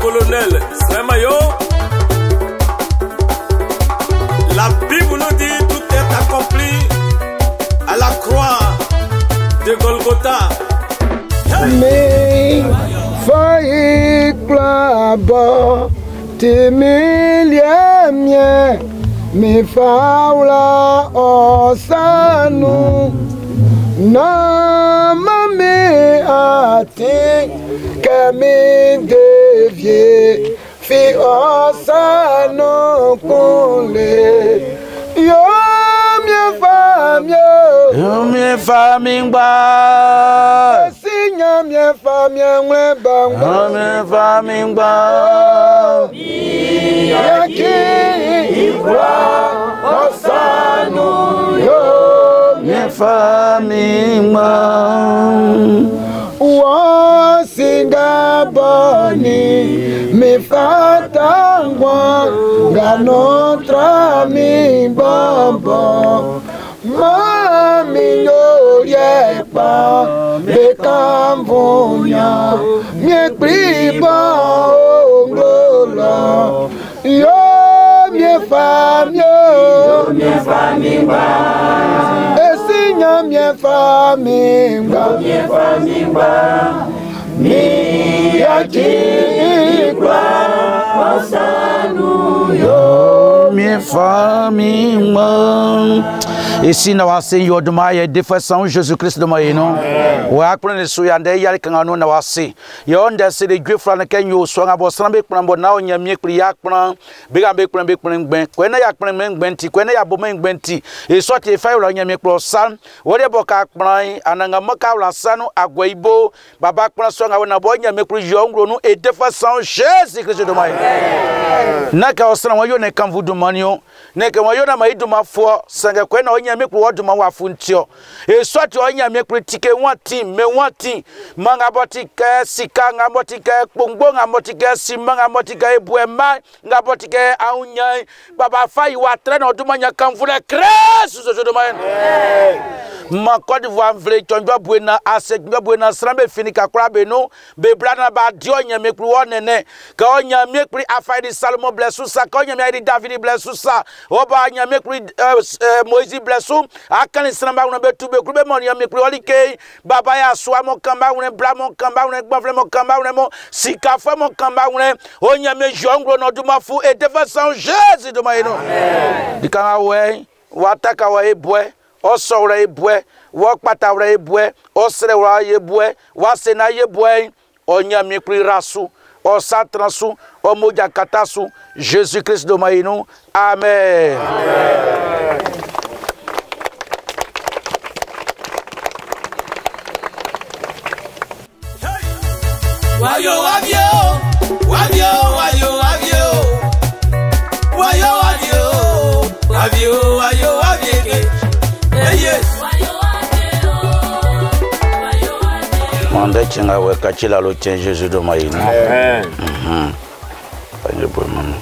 colonel Sremayo. La Bible nous dit tout est accompli à la croix de Golgotha. Mais failli claba timiliemie mi faula osanu na mami ati kami devie fi osanu kunle yo mi famille ba sinya mi famille ngwe bangba mi famille ba yaki ibra osanu yo mi famille ba wa singa boni mi fatangwa ganotra mi babo Mami norie pa bekamvonya mie priba ongola yo mie famille ba esinya mie famille ba mi akikwa osanu yo mie famille ba. Et si nous avons de défense Jésus-Christ de Moïno, ou à prendre les yande yali kangano na wasi. Yonde c'est les Dieu frère kenyo swanga bo srambe prendre na onya mi kuri yak prendre bega be prendre ben kwena yak prendre benti kwena ya bo men benti et soit e fa onya mi pro san wode bo ka prendre ananga maka la sanu agwaibo baba prendre swanga wona bo onya mi kuri yongro no et défense Jésus-Christ de Moïno. Naka osran wayo ne kan vudu manio neka wayo na maidu mafo sanga kwena onya me kru oduma wa funtio e swati onya me kru tike wati me wati manga botika sika nga botika kpongbo nga botika simanga botika ebuema nga botika aunya baba fai wa train oduma nya kanvula Christ so do man ma Côte d'Ivoire vle tonjo buena asekwa buena srambe finika kra beno be blana ba dionya me kru onene ka onya me kru afai di Salomon blessu sa ka onya me di David blessu sa oba nya me kru Moïse blessu akani sramba una betu be kru be mon nya me kru olike baba ya swa mo kamba una bla mo kamba una gbafle mo kamba una mo sika fa mo kamba una onya me jongro no duma fu et défense Jésus de Moïno dikanga we wataka wa ebwe osora ebwe wokpatawra ebwe osrewa ebwe wasena ebwe onya me kru rasu osatransu omoja katasu Jésus-Christ de Moïno. Amen. Wayo wabio, wabio, wayo wabio, wayo wabio, wabio, wayo wabieke, yes. Mande chinga weka chila lo chen Jésus de Moïno. Amen. Panye boy manu.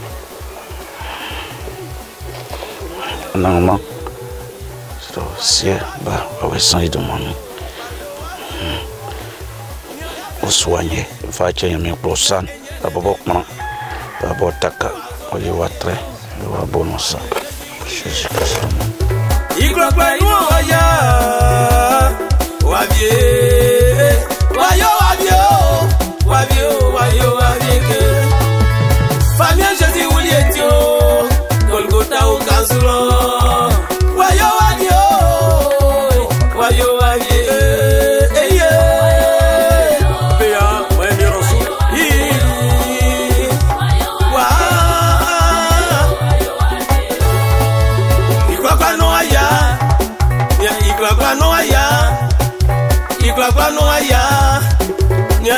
Nangma. So sie ba awe san de manu. Soigner, va chez mes prosan, d'abord comment, d'abord taka, on y va très, on va bon ça. Jésus-Christ. Il croit pas nous ya, wabie, wayo wabio, wabio, wayo wabieke. Famille Jésus oulietio, Golgotha au Kansulo, wayo wabio, wayo wabieke.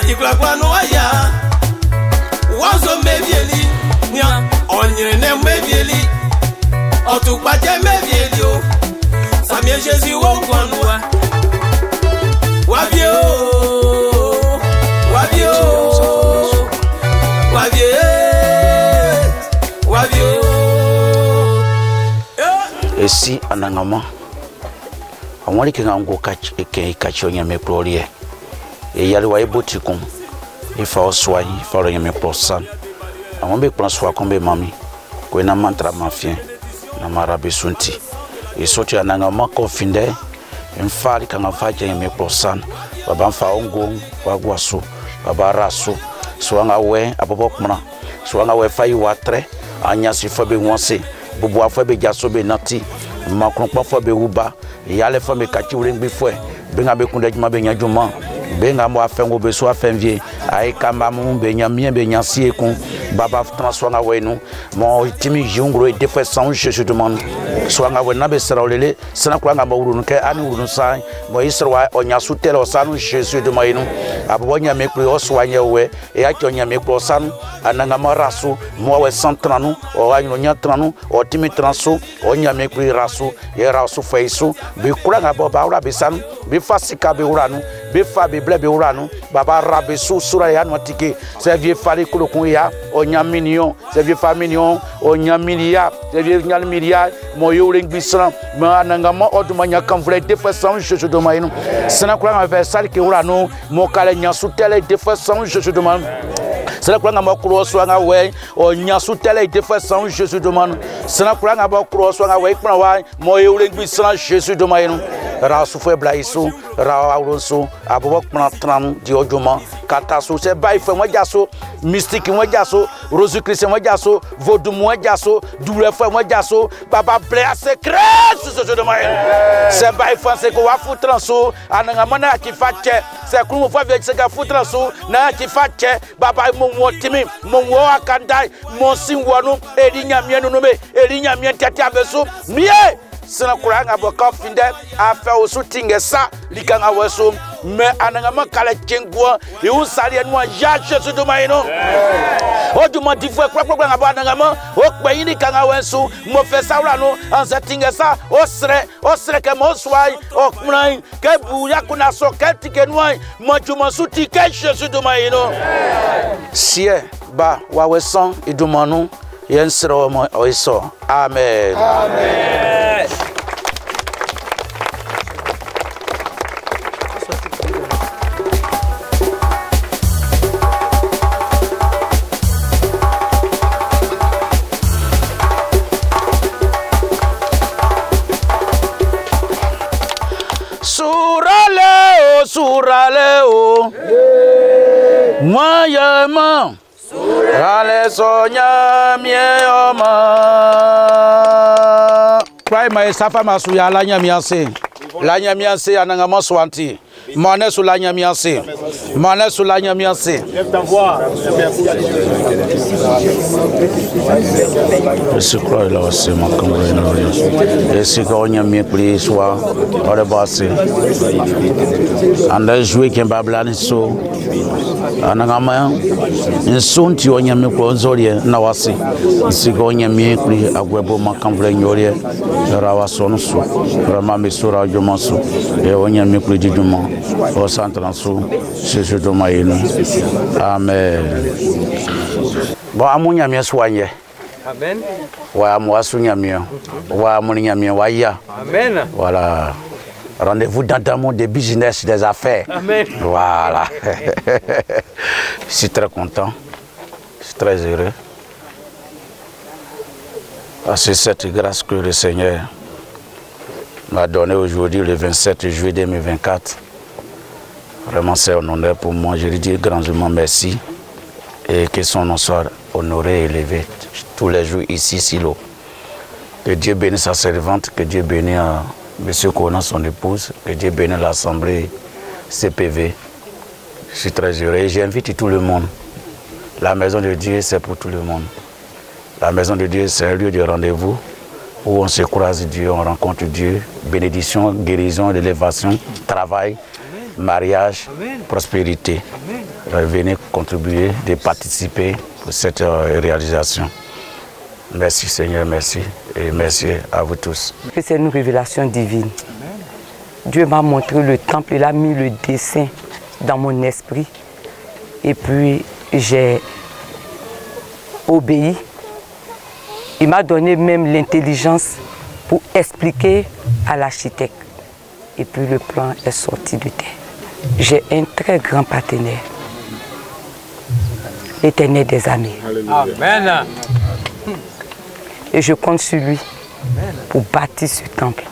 Iklakwa no aya wazo mevieli nya onyene mevieli otukpaje mevieli o samie Jésus wonkwanoa wabio wabio wabio wabio esi anangama amwali kenga ngo kachi onya me prolie e yali wa ebotikum il faut soigner, il faut rien me penser. On be prendre soin comme mami, qu'on a mantra mafien, na marabe sunti. Et sorti à n'angama confindé, une fali quand on fait rien me penser. Baba fa ongo, wagwaso, baba raso, soanga we, abobokmana, soanga we fayi watre, anya si fabe wanse, bobo fabe jasobe nati, makron pa fabe uba, yale fame kati uling bifwe, benga be kunde juma be nyajuma, benga mo afengo be so afenvie, ay kamamu be nyamien be nyansi ekon, baba transwanga we nou, mo timi jungro e defwe sans Jésus demande, soanga we na be saraolele, sana kwanga mo urunu ke ani urunu sai, mo isra onya sutela osanu Jésus demande nou, abo nya mekru oswanye we, e ati onya mekru osanu, ananga marasu, mo we santranu, o anyo nya tranu, o timi transo, onya mekru rasu, ye rasu feisu, be kuranga bo baura besanu, be fasika be uranu, be fa be ble be uranu, baba rabe su sura ya notike, se vie fali kulokun ya, onya mignon, se vie fa mignon, onya milia, se vie nyal milia, mo yo ring bisran, ma ananga mo odumanya kan vle defesan Jésus de maïno. Sana kuranga ve sali ke uranu, mo kale nya sutele defesan Jésus de maïno. C'est la ma croix soit away, on y a sous telle défense Jésus demande. C'est la ma croix soit away, moi et l'Église Jésus demande. Ra souffre blaïsou, ra aulonso, abok tram dioduma, katasu, c'est bail fait moi jasso, mystique moi jasso, Rose Christ moi jasso, vaudou moi jasso, douleur fait moi jasso, papa blé secret Jésus demande. C'est bail français qu'on va foutre en sous, ananga mana qui fait, c'est qu'on va faire ce qu'a foutre en sous, na qui fait, papa mon timi, mon wa kandai, mon singwanu, elinya mienu nome, elinya mien tati abeso, mieux. Sina kuranga boka finde afa osutinge sa likanga weso me anangama kala kengwa e unsali enwa ya Jésus do maino o du ma difwe kwa ngaba anangama o kbayini kanga weso mo fesa ura no anzatinge sa osre ke mo swai o kmrai ke bu yakuna so ke tikenwa mo juma suti ke Jésus do maino sie ba wa weson idumanu yensro mo oiso amen amen. Suraleo, moyema, surale sonya mieyoma. Cry my safa masuya la nyamiase, la nyamiase anangama swanti. Mané sous la nyamiase, mané sous la nyamiase. Je crois là aussi ma caméra. Et si quand on y a mis plus soit on est passé. On a joué qu'un bablani so. On a gagné. Un son tu on y a mis pour zorie na wasi. Si quand on y a mis plus à quoi pour ma caméra ignorée. Rawason so. Vraiment mes soeurs du manso. Et on y a mis plus du monde. Au centre en sous, Jésus de Maïno. Amen. Bon, à mon yamien soigné. Amen. Ouais, moi, soignamien. Ouais, mon yamien, ouais. Amen. Voilà. Rendez-vous dans le monde des business, des affaires. Amen. Voilà. Je suis très content. Je suis très heureux. C'est cette grâce que le Seigneur m'a donnée aujourd'hui, le 27 juillet 2024. Vraiment, c'est un honneur pour moi. Je lui dis grandement merci et que son nom soit honoré et élevé tous les jours ici, Silo. Que Dieu bénisse sa servante, que Dieu bénisse M. Kona, son épouse, que Dieu bénisse l'Assemblée CPV. Je suis très heureux et j'invite tout le monde. La maison de Dieu, c'est pour tout le monde. La maison de Dieu, c'est un lieu de rendez-vous où on se croise Dieu, on rencontre Dieu. Bénédiction, guérison, élévation, travail. Mariage, amen. Prospérité. Amen. Venez contribuer, de participer pour cette réalisation. Merci Seigneur, merci et merci à vous tous. C'est une révélation divine. Amen. Dieu m'a montré le temple, il a mis le dessin dans mon esprit et puis j'ai obéi. Il m'a donné même l'intelligence pour expliquer à l'architecte. Et puis le plan est sorti de terre. J'ai un très grand partenaire. l'Éternel des armées. Amen. Et je compte sur lui pour bâtir ce temple.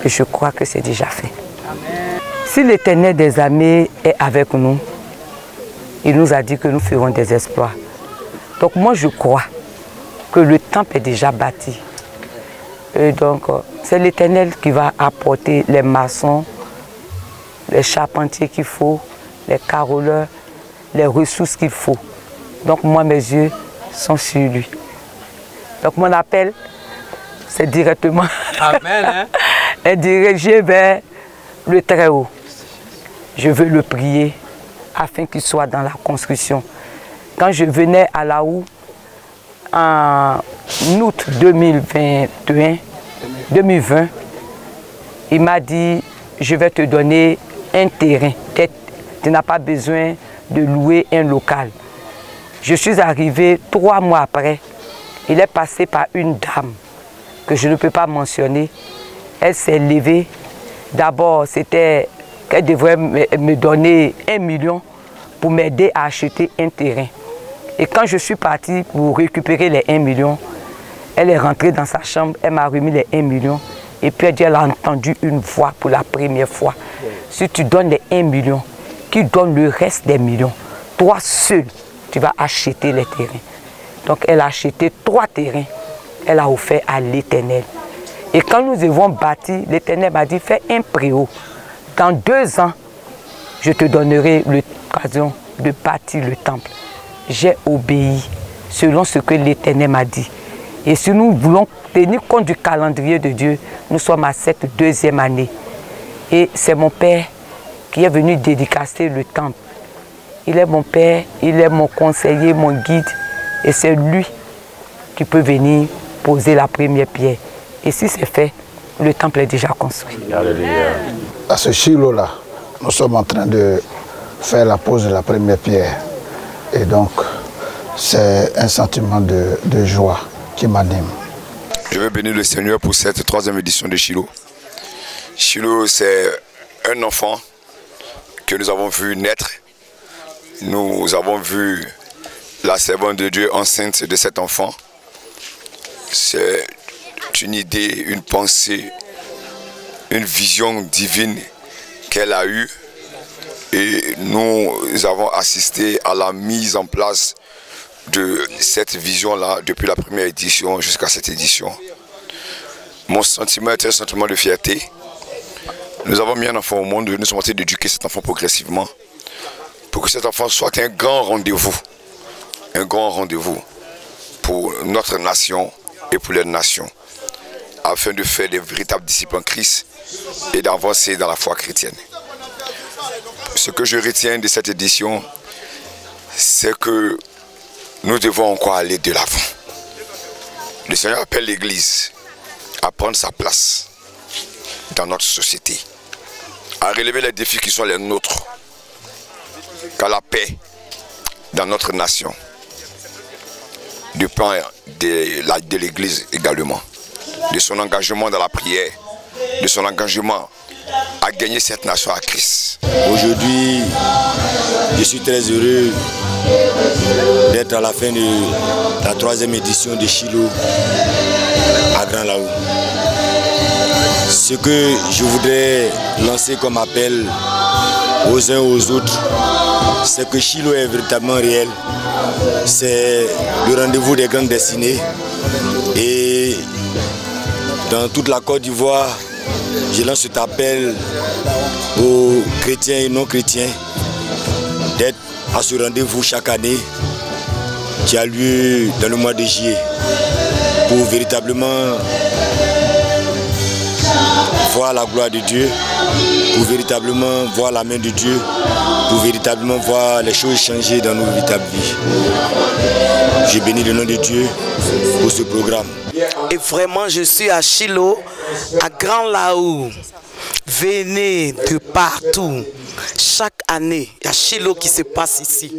Et je crois que c'est déjà fait. Si l'Éternel des armées est avec nous, il nous a dit que nous ferons des exploits. Donc moi je crois que le temple est déjà bâti. Et donc c'est l'Éternel qui va apporter les maçons, les charpentiers qu'il faut, les caroleurs, les ressources qu'il faut. Donc moi mes yeux sont sur lui. Donc mon appel, c'est directement est dirigé vers le Très-Haut. Je veux le prier afin qu'il soit dans la construction. Quand je venais à Laou, en août 2020, il m'a dit, je vais te donner un terrain. Tu n'as pas besoin de louer un local. Je suis arrivé 3 mois après. Il est passé par une dame que je ne peux pas mentionner. Elle s'est levée. D'abord, c'était qu'elle devrait me donner 1 million pour m'aider à acheter un terrain. Et quand je suis parti pour récupérer les 1 million, elle est rentrée dans sa chambre, elle m'a remis les 1 million. Et puis elle a entendu une voix pour la première fois. Si tu donnes les 1 million, qui donne le reste des millions, toi seul, tu vas acheter les terrains. Donc elle a acheté 3 terrains, elle a offert à l'Éternel. Et quand nous avons bâti, l'Éternel m'a dit, fais un préau. Dans 2 ans, je te donnerai l'occasion de bâtir le temple. J'ai obéi selon ce que l'Éternel m'a dit. Et si nous voulons tenir compte du calendrier de Dieu, nous sommes à cette 2e année. Et c'est mon père qui est venu dédicacer le temple. Il est mon père, il est mon conseiller, mon guide. Et c'est lui qui peut venir poser la première pierre. Et si c'est fait, le temple est déjà construit. À ce Shiloh-là, nous sommes en train de faire la pose de la première pierre. Et donc, c'est un sentiment de joie qui m'anime. Je veux bénir le Seigneur pour cette 3e édition de Shiloh. Shiloh, c'est un enfant que nous avons vu naître. Nous avons vu la servante de Dieu enceinte de cet enfant. C'est une idée, une pensée, une vision divine qu'elle a eue. Et nous avons assisté à la mise en place de cette vision-là depuis la première édition jusqu'à cette édition. Mon sentiment est un sentiment de fierté. Nous avons mis un enfant au monde, nous sommes en train d'éduquer cet enfant progressivement pour que cet enfant soit un grand rendez-vous pour notre nation et pour les nations, afin de faire des véritables disciples en Christ et d'avancer dans la foi chrétienne. Ce que je retiens de cette édition, c'est que nous devons encore aller de l'avant. Le Seigneur appelle l'Église à prendre sa place dans notre société, à relever les défis qui sont les nôtres, qu'à la paix dans notre nation, du plan de l'Église également, de son engagement dans la prière, de son engagement à gagner cette nation à Christ. Aujourd'hui, je suis très heureux d'être à la fin de la 3e édition de Shiloh à Grand Laou. Ce que je voudrais lancer comme appel aux uns aux autres, c'est que Shiloh est véritablement réel. C'est le rendez-vous des grandes destinées. Et dans toute la Côte d'Ivoire, je lance cet appel aux chrétiens et non chrétiens d'être à ce rendez-vous chaque année qui a lieu dans le mois de juillet pour véritablement voir la gloire de Dieu, pour véritablement voir la main de Dieu, pour véritablement voir les choses changer dans nos véritables vies. Je bénis le nom de Dieu pour ce programme. Et vraiment, je suis à Shiloh, à Grand Laou. Venez de partout. Chaque année, il y a Shiloh qui se passe ici,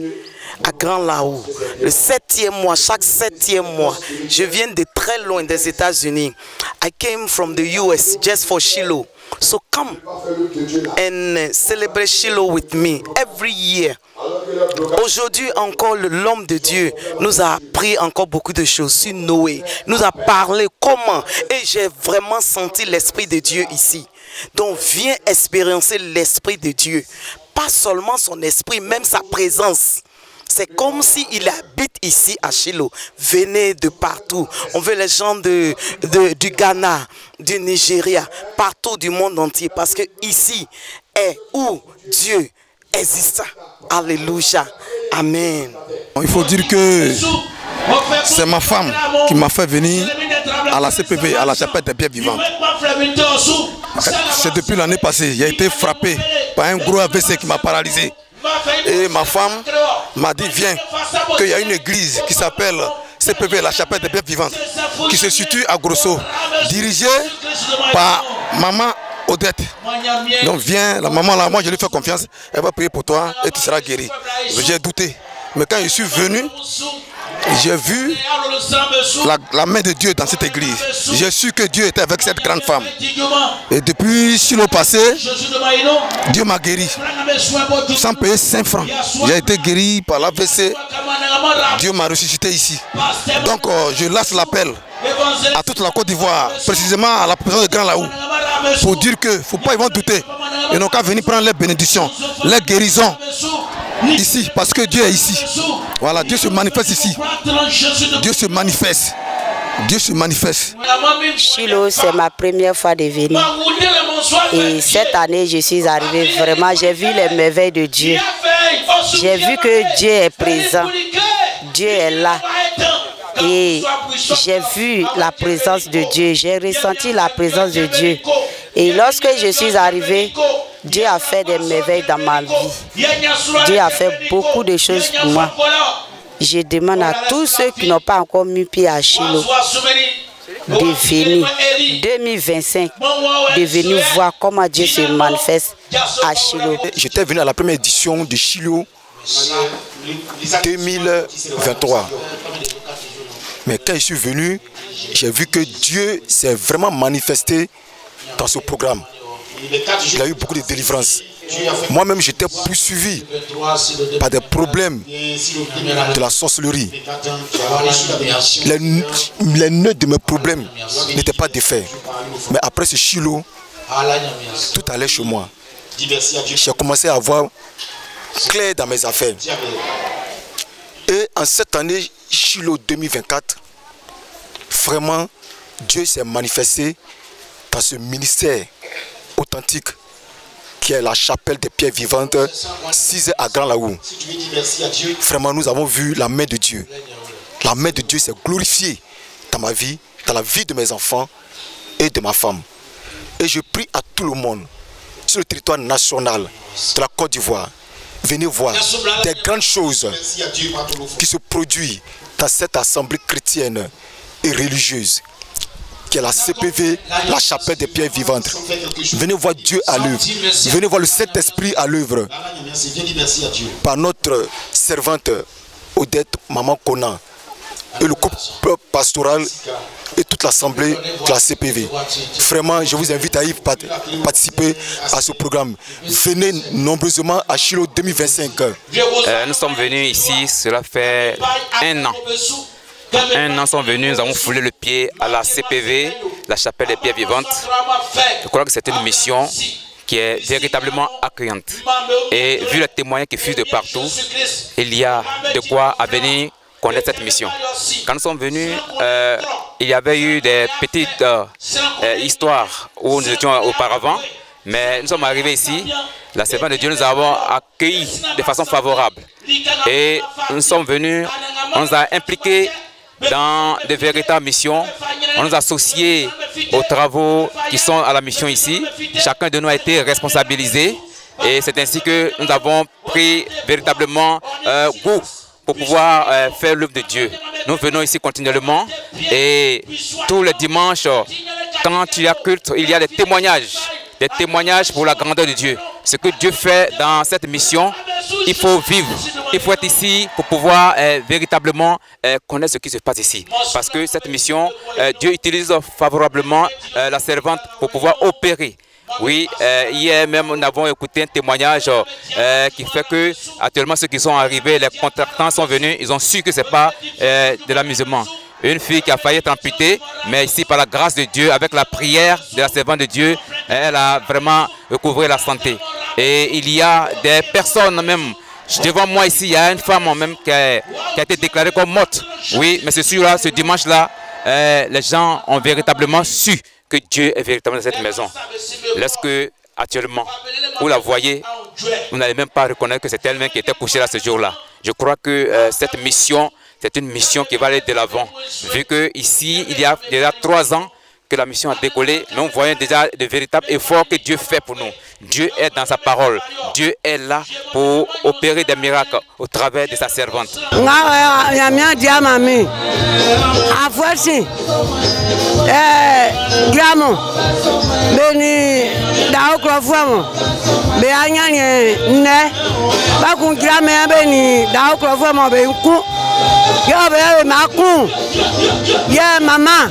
à Grand Laou. Le 7e mois, chaque 7e mois. Je viens de très loin des États-Unis. I came from the US just for Shiloh. So come and celebrate Shiloh with me every year. Aujourd'hui encore, l'homme de Dieu nous a appris encore beaucoup de choses sur Noé, nous a parlé comment, et j'ai vraiment senti l'Esprit de Dieu ici. Donc viens expérimenter l'Esprit de Dieu, pas seulement son esprit, même sa présence. C'est comme s'il habite ici à Shiloh. Venez de partout. On veut les gens du Ghana, du Nigeria, partout du monde entier. Parce que ici est où Dieu existe. Alléluia. Amen. Il faut dire que c'est ma femme qui m'a fait venir à la CPV, à la chapelle des pierres vivantes. C'est depuis l'année passée. J'ai été frappé par un gros AVC qui m'a paralysé. Et ma femme m'a dit, viens, qu'il y a une église qui s'appelle CPV, la chapelle des pierres vivantes, qui se situe à Grosso, dirigée par maman Odette. Donc viens, la maman là, moi je lui fais confiance, elle va prier pour toi et tu seras guéri. J'ai douté. Mais quand je suis venu, j'ai vu la main de Dieu dans cette église. J'ai su que Dieu était avec cette grande femme. Et depuis Shiloh passé, Dieu m'a guéri. Sans payer 5 francs. J'ai été guéri par l'AVC. Dieu m'a ressuscité ici. Donc je lance l'appel à toute la Côte d'Ivoire, précisément à la présence de Grand Laou, pour dire que faut pas ils vont douter. Ils n'ont qu'à venir prendre les bénédictions, les guérisons ici, parce que Dieu est ici. Voilà, Dieu se manifeste ici. Dieu se manifeste. Dieu se manifeste. Shiloh, c'est ma première fois de venir. Et cette année, je suis arrivée vraiment, j'ai vu les merveilles de Dieu. J'ai vu que Dieu est présent. Dieu est là. Et j'ai vu la présence de Dieu. J'ai ressenti la présence de Dieu. Et lorsque je suis arrivée, Dieu a fait des merveilles dans ma vie. Dieu a fait beaucoup de choses pour moi. Je demande à tous ceux qui n'ont pas encore mis pied à Shiloh de venir 2025, de venir voir comment Dieu se manifeste à Shiloh. J'étais venu à la première édition de Shiloh 2023. Mais quand je suis venu, j'ai vu que Dieu s'est vraiment manifesté dans ce programme. Il a eu beaucoup de délivrances. Moi-même, j'étais poursuivi par des problèmes de la sorcellerie. Les nœuds de mes problèmes n'étaient pas défaits. Mais après ce Shiloh, tout allait chez moi. J'ai commencé à voir clair dans mes affaires. Et en cette année, Shiloh 2024, vraiment, Dieu s'est manifesté dans ce ministère authentique qui est la chapelle des pierres vivantes, 6 à Grand Laou. Vraiment, nous avons vu la main de Dieu. La main de Dieu s'est glorifiée dans ma vie, dans la vie de mes enfants et de ma femme. Et je prie à tout le monde, sur le territoire national de la Côte d'Ivoire, venez voir des grandes choses qui se produisent dans cette assemblée chrétienne et religieuse qui est la CPV, la chapelle des pierres vivantes. Venez voir Dieu à l'œuvre. Venez voir le Saint-Esprit à l'œuvre par notre servante Odette Maman Kona et le couple pastoral et toute l'assemblée de la CPV. Vraiment, je vous invite à y participer à ce programme. Venez nombreusement à Shiloh 2025. Nous sommes venus ici, cela fait 1 an. 1 an sont venus, nous avons foulé le pied à la CPV, la chapelle des pierres vivantes. Je crois que c'est une mission qui est véritablement accueillante. Et vu les témoignages qui fusent de partout, il y a de quoi à venir connaître cette mission. Quand nous sommes venus, il y avait eu des petites histoires où nous étions auparavant, mais nous sommes arrivés ici, la servante de Dieu nous avons accueillis de façon favorable. Et nous sommes venus, on nous a impliqués dans de véritables missions. On nous a associés aux travaux qui sont à la mission ici. Chacun de nous a été responsabilisé et c'est ainsi que nous avons pris véritablement goût pour pouvoir faire l'œuvre de Dieu. Nous venons ici continuellement et tous les dimanches, quand il y a culte, il y a des témoignages pour la grandeur de Dieu. Ce que Dieu fait dans cette mission, il faut vivre, il faut être ici pour pouvoir véritablement connaître ce qui se passe ici. Parce que cette mission, Dieu utilise favorablement la servante pour pouvoir opérer. Oui, hier même nous avons écouté un témoignage qui fait que actuellement ceux qui sont arrivés, les contractants sont venus, ils ont su que c'est pas de l'amusement. Une fille qui a failli être amputée, mais ici par la grâce de Dieu, avec la prière de la servante de Dieu, elle a vraiment recouvré la santé. Et il y a des personnes même, devant moi ici, il y a une femme même qui a été déclarée comme morte. Oui, mais ce dimanche-là, les gens ont véritablement su que Dieu est véritablement dans cette maison. Lorsque actuellement, vous la voyez, vous n'allez même pas reconnaître que c'est elle-même qui était couchée là ce jour-là. Je crois que cette mission, c'est une mission qui va aller de l'avant. Vu qu'ici, il y a déjà 3 ans que la mission a décollé, nous voyons déjà de véritables efforts que Dieu fait pour nous. Dieu est dans sa parole. Dieu est là pour opérer des miracles au travers de sa servante. Maman,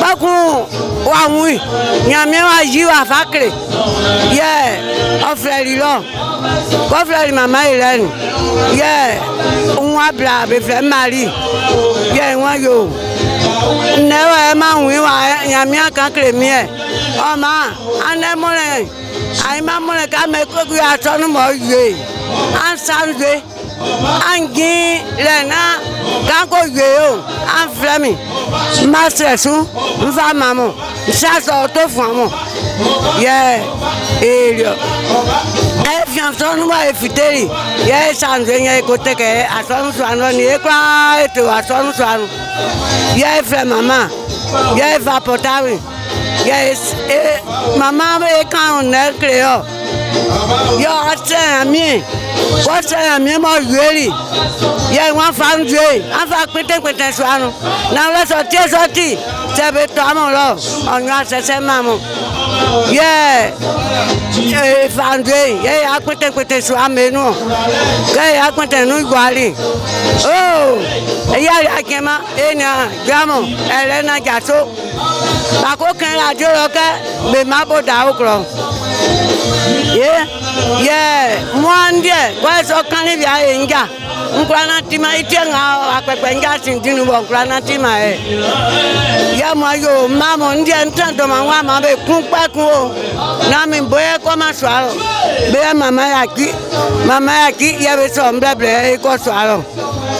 bakun wa mui nyame wa ji wa fakre ye ofreli lo ko freli mama ilen ye nwa bla be fre mari ye nwa yo ne wa ma wi wa nyame kan kre mi e o ma ane mo le ai ma mo le ka me ko ya tonu mo ye an sanwe angi lena kanko yeyo an flami mastresu nfa mamo nsaso to fun mo ye elio e fian so nu wa efiteri ye sanwe ye ko teke asonu so anu ni e kwa eto asonu so anu ye fle mama ye va potawi ye mama be kan ne creo yo ate mi what am I more really? Yeah, one found you. I'm for quitting Swano. Now let's tears or tea. Tell it to Amolo on your session, mamma. Yeah, found you. Yeah, I quitting Swamino. Yeah, I quitting New Guali. Oh, yeah, I came out in Gramo, Elena Gasso. Bako can I do okay? Be Mabo Daukro. Yeah, one day, why so can you be inga? Ungranatima, it's a pengas in Dinu, Granatima. Yamayo, Mamma, Indian Tantoma, Mamma, Kumpaku, Namin Boya Comaswallow, Bear Mamayaki, Yavisom, Bebre, Coswallow.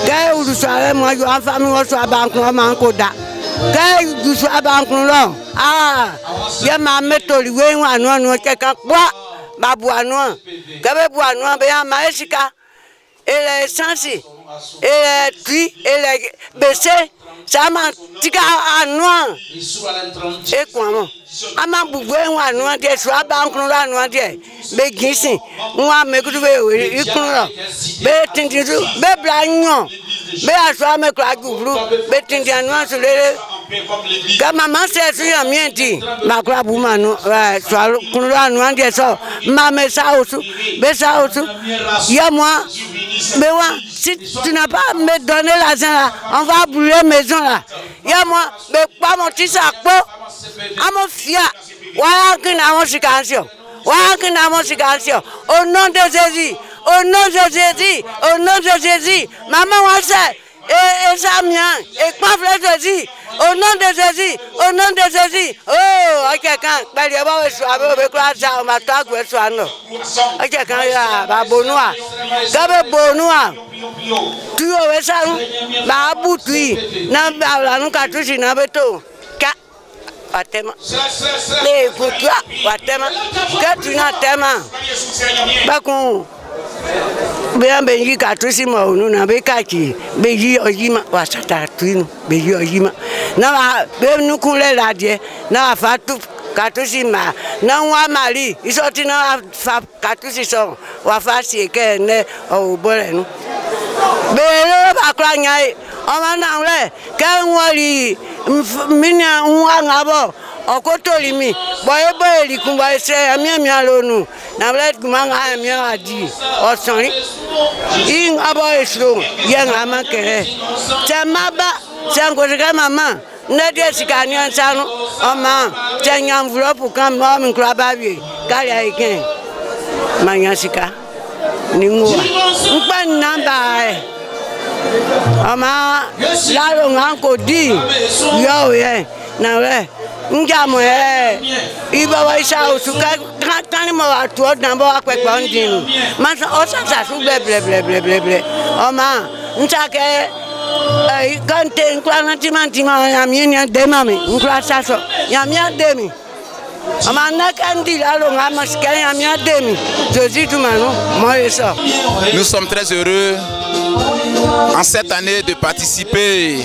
Gay would swallow my family was a bank of Manco da. Gay, you swab bank long. Ah, Yama metal, way one take up what? Babuano, Gabebuano, Bea Maesica, Ele Sansi, Ele Tri, Ele Besse, Sama Tika Anuan, Equamo. Ama Buguan, one day, Swabank, one day, Begissing, one make it away, betting to Beblano, Bea Swame Cragu, betting the Anuan to let Gamma says to your mienti, Macra woman, Kuran, one day so, Mamma South, Besautu, Yamwa, Bewa, sit to Napa, Medonella, on va brûler maison là. Yamwa, Bepamotisa, I'm a fear. Why can I want to cancel? Why can I want to cancel? Oh, no, there's a oh, no, there's a oh, no, there's a Mamma was that. Examien, et pas flatter, oh non des oh non des oh, I can't, but you always have a class out my talk with one. I can't Babonoa, Gabe Bonoa, 2 hours, Babu tree, Nabaluka Tushi Nabeto, Cat, Atema, they put Watema, Katrina Tema, Bakun. Benji Katusima, Nuna Bekaki, Beji Ojima, Wasata Twin, Beji Ojima. Now, Benukule Ladie, now Fatu Katusima, now one Mali, is what in our Katusi song, Wafasi again, or Bolen. Belo Bakranga, Omanang, Kanwali, Minya, Wangabo. Okotoli mi boye boye likumba ese ami alonu na let kumanga ami adi osori in abo eslo yenga makere chamaba chango mama ne de sikani sanu ama tenya enveloppe kam no min kura babi kali aiken manya sika ningwa mpa namba ama lalo nganko di yo ye na we njamo iba wa isa osuka tani mo atu odan bo apepe ondin ma o sa su ble ama ntake kante nkwana timantima ya mienya demami nkwa saso ya mia demi ama nakandi lalo ngama sika ya mia demi Jésus tout manu moi ça. Nous sommes très heureux en cette année de participer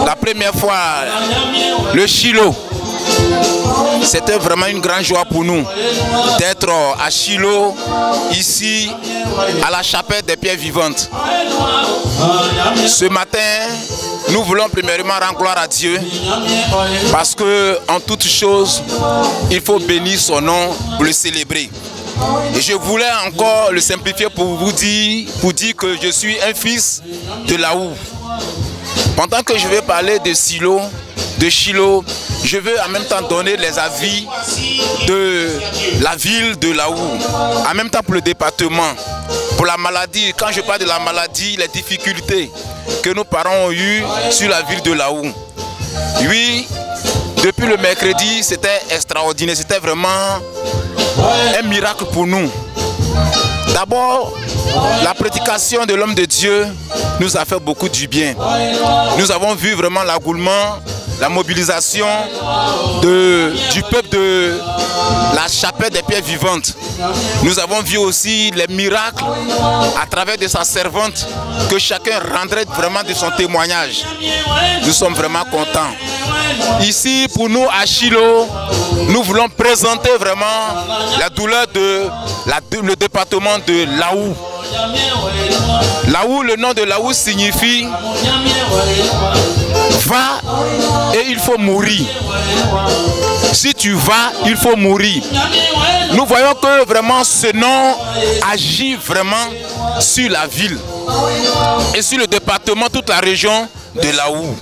la première fois le Shiloh. C'était vraiment une grande joie pour nous d'être à Shiloh, ici à la chapelle des pierres vivantes. Ce matin, nous voulons premièrement rendre gloire à Dieu parce que en toutes choses, il faut bénir son nom pour le célébrer. Et je voulais encore le simplifier pour vous dire, que je suis un fils de Laou. Pendant que je vais parler de Shiloh, je veux en même temps donner les avis de la ville de Laou, en même temps pour le département, pour la maladie. Quand je parle de la maladie, les difficultés que nos parents ont eues sur la ville de Laou. Oui, depuis le mercredi, c'était extraordinaire, c'était vraiment un miracle pour nous. D'abord, la prédication de l'homme de Dieu nous a fait beaucoup du bien. Nous avons vu vraiment l'engouement, la mobilisation du peuple de la chapelle des pierres vivantes. Nous avons vu aussi les miracles à travers de sa servante que chacun rendrait vraiment de son témoignage. Nous sommes vraiment contents. Ici, pour nous, à Shiloh, nous voulons présenter vraiment la douleur de le département de Laou. Laou, le nom de Laou signifie va et il faut mourir. Si tu vas, il faut mourir. Nous voyons que vraiment ce nom agit vraiment sur la ville et sur le département, toute la région de Laou.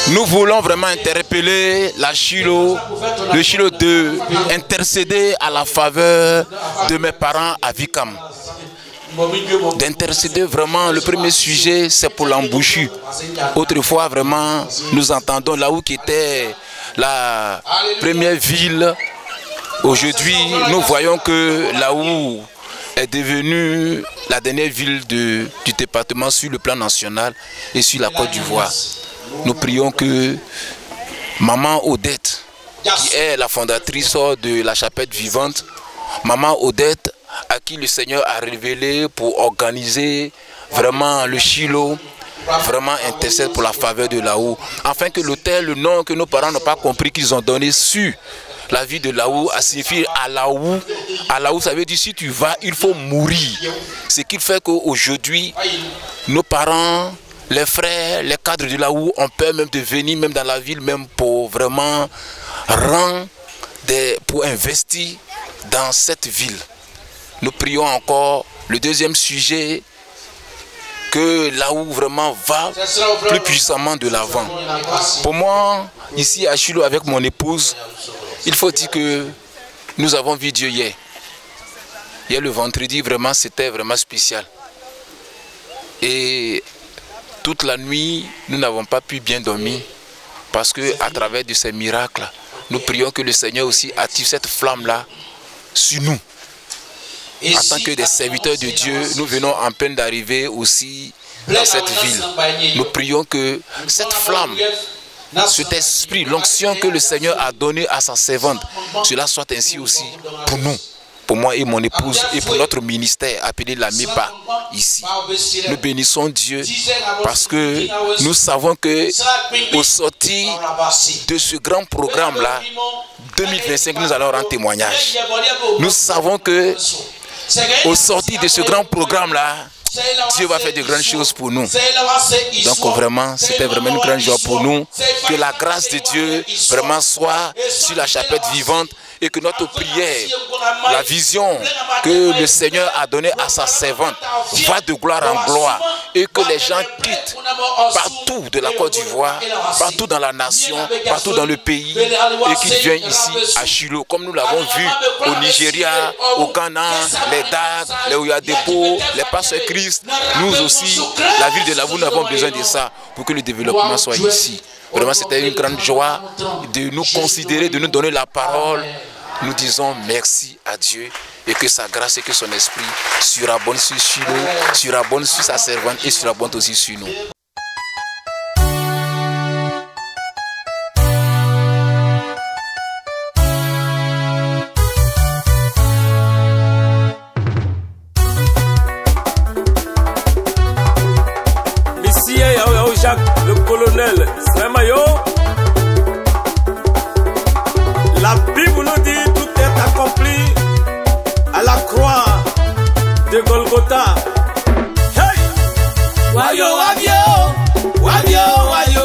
Nous voulons vraiment interpeller le Shiloh d'intercéder à la faveur de mes parents à Vikam. D'intercéder vraiment, le premier sujet c'est pour l'embouchure. Autrefois vraiment nous entendons Laou qui était la première ville. Aujourd'hui nous voyons que Laou est devenue la dernière ville du département sur le plan national et sur la Côte d'Ivoire. Nous prions que Maman Odette, qui est la fondatrice de la chapelle vivante, Maman Odette, à qui le Seigneur a révélé pour organiser vraiment le Shiloh, vraiment intercède pour la faveur de Laou, afin que l'hôtel, le nom que nos parents n'ont pas compris qu'ils ont donné sur la vie de Laou, a signifié à Laou. À Laou, ça veut dire si tu vas, il faut mourir. Ce qui fait qu'aujourd'hui, nos parents, les frères, les cadres de Laou ont peur même de venir, même dans la ville, même pour vraiment pour investir dans cette ville. Nous prions encore le deuxième sujet, que Laou vraiment va plus puissamment de l'avant. Pour moi, ici à Shiloh avec mon épouse, il faut dire que nous avons vu Dieu hier. Hier le vendredi, vraiment c'était vraiment spécial. Et toute la nuit, nous n'avons pas pu bien dormir parce que à travers de ces miracles, nous prions que le Seigneur aussi active cette flamme-là sur nous. En tant que des serviteurs de Dieu, nous venons en peine d'arriver aussi dans cette ville. Nous prions que cette flamme, cet esprit, l'onction que le Seigneur a donné à sa servante, cela soit ainsi aussi pour nous. Pour moi et mon épouse et pour notre ministère appelé la MEPA ici. Nous bénissons Dieu parce que nous savons que au sortir de ce grand programme-là, 2025, nous allons rendre témoignage. Nous savons que au sortir de ce grand programme-là, Dieu va faire de grandes choses pour nous. Donc vraiment, c'était vraiment une grande joie pour nous. Que la grâce de Dieu vraiment soit sur la chapelle vivante et que notre prière, la vision que le Seigneur a donnée à sa servante va de gloire en gloire et que les gens quittent partout de la Côte d'Ivoire, partout dans la nation, partout dans le pays et qu'ils viennent ici à Shiloh, comme nous l'avons vu au Nigeria, au Ghana, les DAG, les Oyadepo, les Pasteurs Christ. Nous aussi, la ville de Lavaux, nous avons besoin de ça pour que le développement soit ici. Vraiment, c'était une grande joie de nous considérer, de nous donner la parole. Nous disons merci à Dieu et que sa grâce et que son esprit surabondent sur Shiloh, surabondent sur sa servante et surabondent aussi sur nous. Jacques, le colonel Sremayo. La Bible nous dit tout est accompli à la croix de Golgotha. Hey! Wayo, wabio, wabio, wayo.